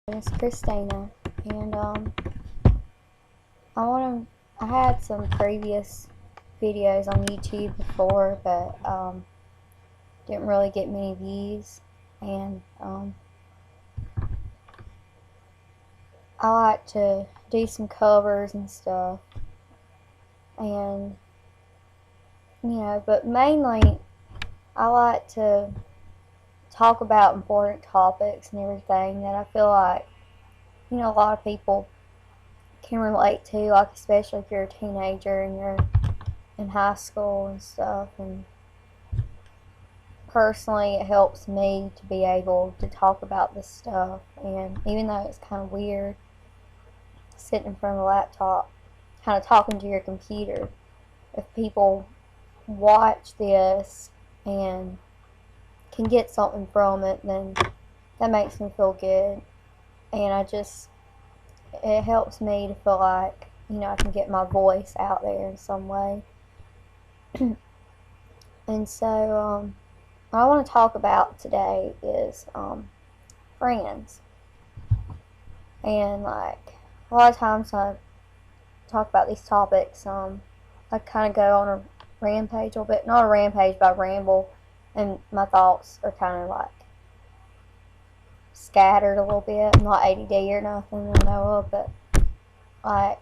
It's Christina, and I had some previous videos on YouTube before, but didn't really get many views, and I like to do some covers and stuff, and but mainly I like to talk about important topics and everything that I feel like a lot of people can relate to, like especially if you're a teenager and you're in high school and stuff. And personally, it helps me to be able to talk about this stuff. And even though it's kind of weird sitting in front of a laptop, kind of talking to your computer, if people watch this and can get something from it, then that makes me feel good. And it helps me to feel like I can get my voice out there in some way. And so what I want to talk about today is friends. And like a lot of times I talk about these topics, I kind of go on a rampage a little bit. Not a rampage, but I ramble, and my thoughts are kind of like scattered a little bit. I'm not ADD or nothing I know of, but like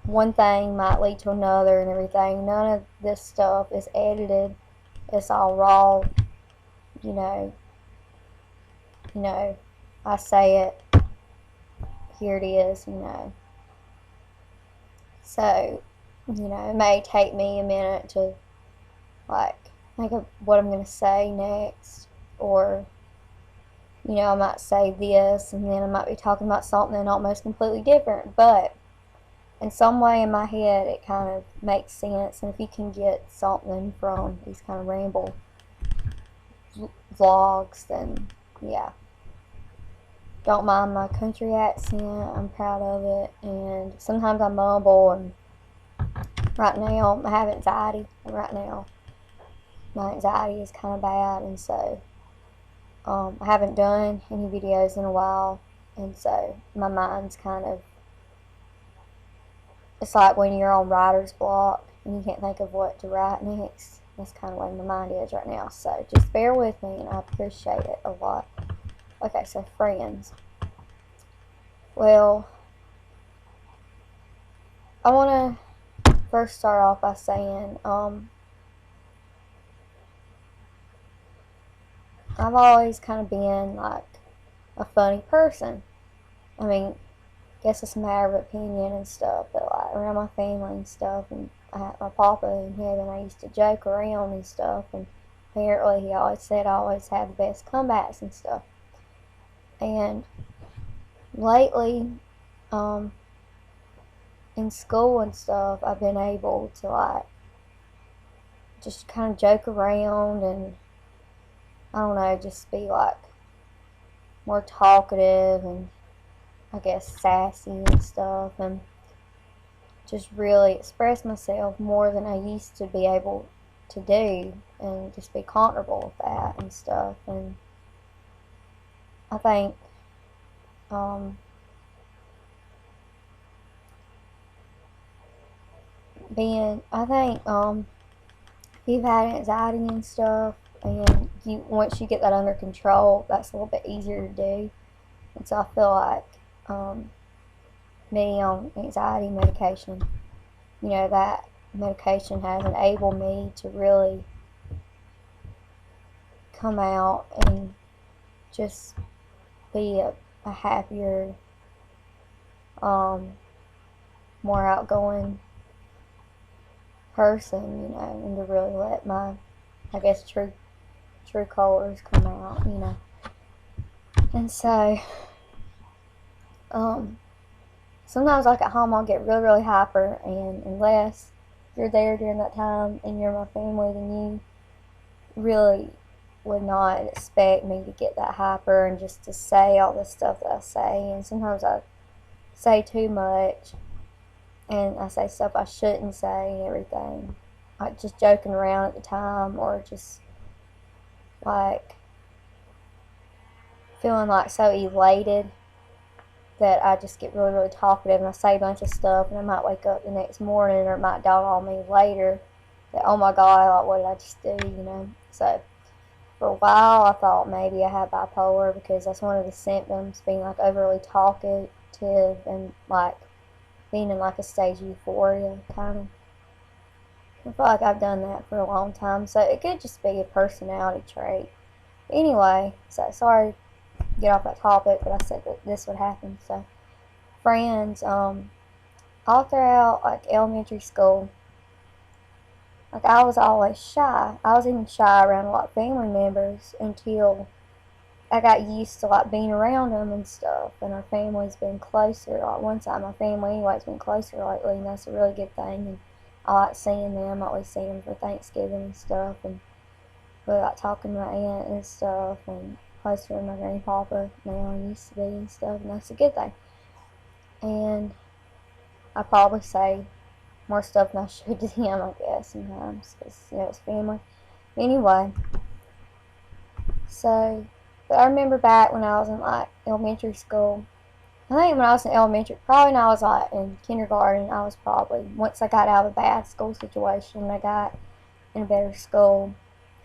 one thing might lead to another and everything. None of this stuff is edited. It's all raw. You know, I say it, here it is, So, it may take me a minute to like think of what I'm going to say next, or I might say this and then I might be talking about something almost completely different, but in some way in my head it kind of makes sense. And if you can get something from these kind of ramble vlogs, then yeah. Don't mind my country accent, I'm proud of it, and sometimes I mumble, and right now I have anxiety, and right now my anxiety is kind of bad, and so I haven't done any videos in a while, and so my mind's kind of, it's like when you're on writer's block and you can't think of what to write next. That's kind of where my mind is right now, so just bear with me and I appreciate it a lot. Okay, so friends. Well, I want to first start off by saying I've always kind of been like a funny person. I mean, guess it's a matter of opinion and stuff, but like around my family and stuff, and I had my papa in heaven, I used to joke around and stuff, and apparently he always said I always have the best comebacks and stuff. And lately, in school and stuff, I've been able to like just kind of joke around and I don't know, just be like more talkative and I guess sassy and stuff, and just really express myself more than I used to be able to do, and just be comfortable with that and stuff. And I think if you've had anxiety and stuff, and once you get that under control, that's a little bit easier to do. And so I feel like me on anxiety medication, that medication has enabled me to really come out and just be a happier, more outgoing person, and to really let my, I guess, true colors come out, And so, sometimes like at home I'll get really, really hyper, and unless you're there during that time and you're my family, then you really would not expect me to get that hyper and just to say all the stuff that I say. And sometimes I say too much and I say stuff I shouldn't say and everything, like just joking around at the time, or just like feeling like so elated that I just get really, really talkative and I say a bunch of stuff, and I might wake up the next morning, or it might dawn on me later that, oh my God, like, what did I just do, you know? So for a while I thought maybe I had bipolar, because that's one of the symptoms, being like overly talkative and like being in like a stage of euphoria kind of. I feel like I've done that for a long time, so it could just be a personality trait. Anyway, so sorry to get off that topic, but I said that this would happen. So friends, all throughout like elementary school, like I was always shy. I was even shy around a lot of family members until I got used to like being around them and stuff. And our family's been closer. Like one side of my family anyways been closer lately, and that's a really good thing. And I like seeing them. I always see them for Thanksgiving and stuff, and really like talking to my aunt and stuff, and closer to my grandpapa now I used to be and stuff, and that's a good thing. And I probably say more stuff than I should to him, I guess, sometimes, because, you know, it's family. Anyway, so, but I remember back when I was in, like, elementary school. I think when I was in elementary, probably when I was, like, in kindergarten, I was probably, once I got out of a bad school situation, I got in a better school,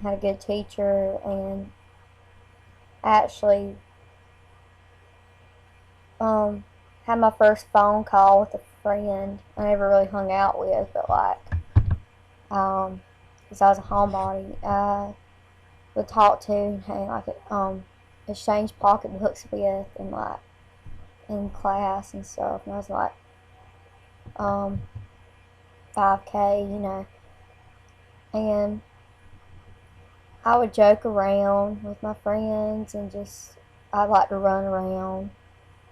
had a good teacher, and actually, had my first phone call with a friend I never really hung out with, but like, because I was a homebody, I would talk to and hang like exchange pocketbooks with, and like in class and stuff. And I was like 5K, you know, and I would joke around with my friends and just I'd like to run around.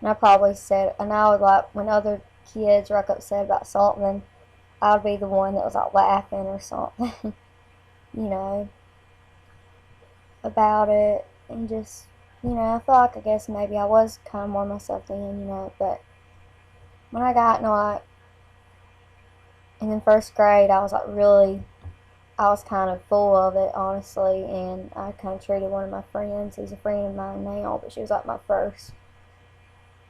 And I probably said, and I would like when other kids were like upset about something, I would be the one that was like laughing or something, you know, about it. And just, you know, I feel like I guess maybe I was kind of more myself then, you know. But when I got in like in first grade, I was like really, I was kind of full of it, honestly. And I kind of treated one of my friends, who's a friend of mine now, but she was like my first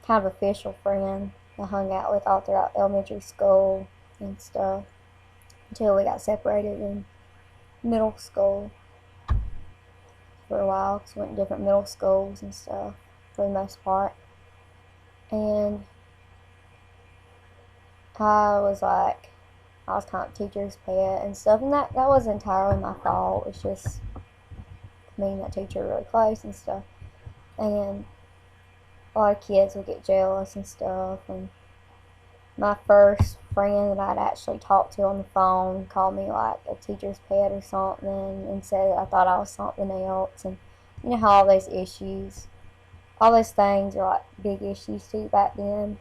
kind of official friend I hung out with all throughout elementary school and stuff, until we got separated in middle school for a while, because we went to different middle schools and stuff for the most part. And I was like, I was kind of teacher's pet and stuff, and that wasn't entirely my fault. It's just me and that teacher were really close and stuff, and a lot of kids would get jealous and stuff. And my first friend that I'd actually talked to on the phone called me like a teacher's pet or something, and said I thought I was something else. And you know how all those issues, all those things are like big issues too back then.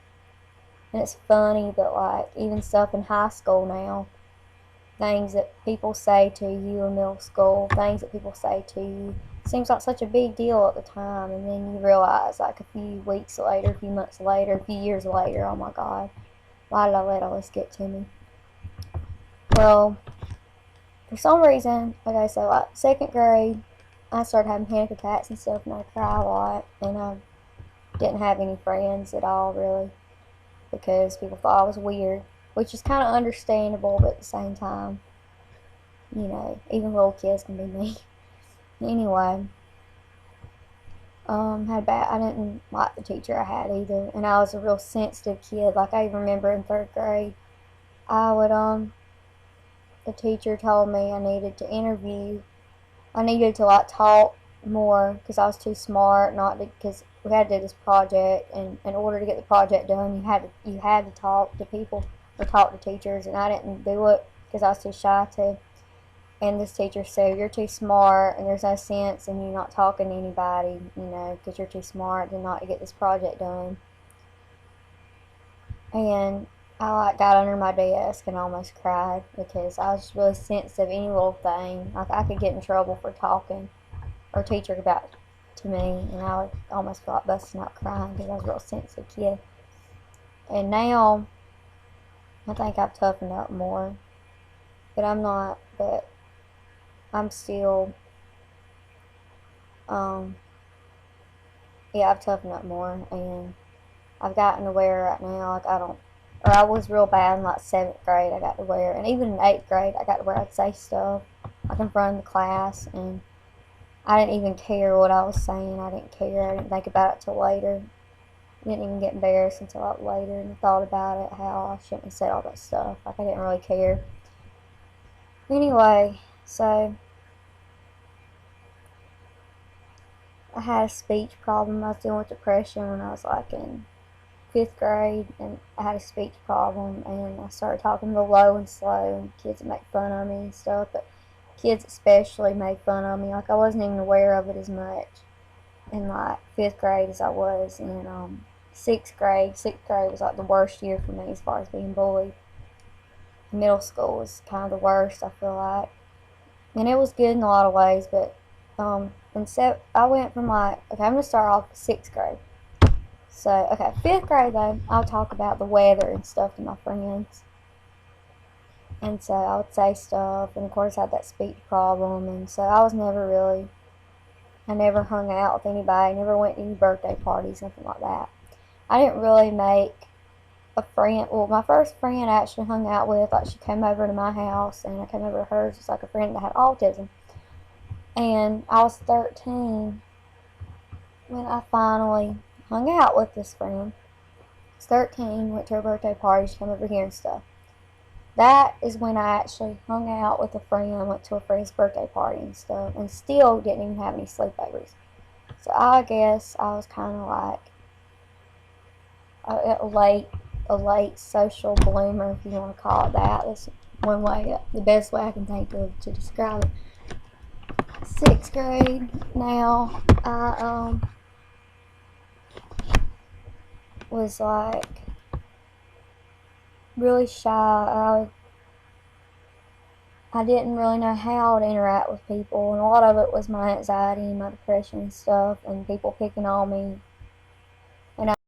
And it's funny that like even stuff in high school now, things that people say to you in middle school, things that people say to you, seems like such a big deal at the time, and then you realize like a few weeks later, a few months later, a few years later, oh my God, why did I let all this get to me? Well, for some reason, okay, so like second grade, I started having panic attacks and stuff, and I cry a lot, and I didn't have any friends at all, really, because people thought I was weird, which is kind of understandable, but at the same time, you know, even little kids can be mean. Anyway, I didn't like the teacher I had either, and I was a real sensitive kid. Like I even remember in third grade, I would the teacher told me I needed to like talk more because I was too smart not to, because we had to do this project, and in order to get the project done, you had to talk to people or talk to teachers, and I didn't do it because I was too shy to. And this teacher said, you're too smart, and there's no sense in you not talking to anybody, you know, because you're too smart to not to get this project done. And I like got under my desk and almost cried, because I was just really sensitive. Any little thing, like I could get in trouble for talking or teacher about to me, and I would almost feel like busting out crying because I was a real sensitive kid. And now I think I've toughened up more, but I'm still, yeah, I've toughened up more, and I've gotten to where right now, like I was real bad in like 7th grade, I got to where, and even in 8th grade, I got to where I'd say stuff, like in front of the class, and I didn't even care what I was saying. I didn't care. I didn't think about it till later. I didn't even get embarrassed until like later and thought about it, how I shouldn't have said all that stuff. Like, I didn't really care. Anyway, so I had a speech problem. I was dealing with depression when I was like in 5th grade, and I had a speech problem, and I started talking real low and slow, and kids would make fun of me and stuff, but kids especially made fun of me. Like, I wasn't even aware of it as much in like 5th grade as I was in 6th grade. 6th grade was like the worst year for me as far as being bullied. Middle school was kind of the worst, I feel like, and it was good in a lot of ways, but and so I went from like, okay, I'm gonna start off with 6th grade. So, okay, 5th grade though, I'll talk about the weather and stuff to my friends. And so I would say stuff, and of course I had that speech problem, and so I never hung out with anybody, never went to any birthday parties, nothing like that. I didn't really make a friend. Well, my first friend I actually hung out with, like, she came over to my house, and I came over to hers, just like a friend that had autism. And I was 13 when I finally hung out with this friend. I was 13, went to her birthday party, she came over here and stuff. That is when I actually hung out with a friend, went to a friend's birthday party and stuff, and still didn't even have any sleepovers. So I guess I was kind of like a late social bloomer, if you want to call it that. That's one way, the best way I can think of to describe it. 6th grade now, I was like really shy. I didn't really know how to interact with people, and a lot of it was my anxiety and my depression and stuff, and people picking on me. And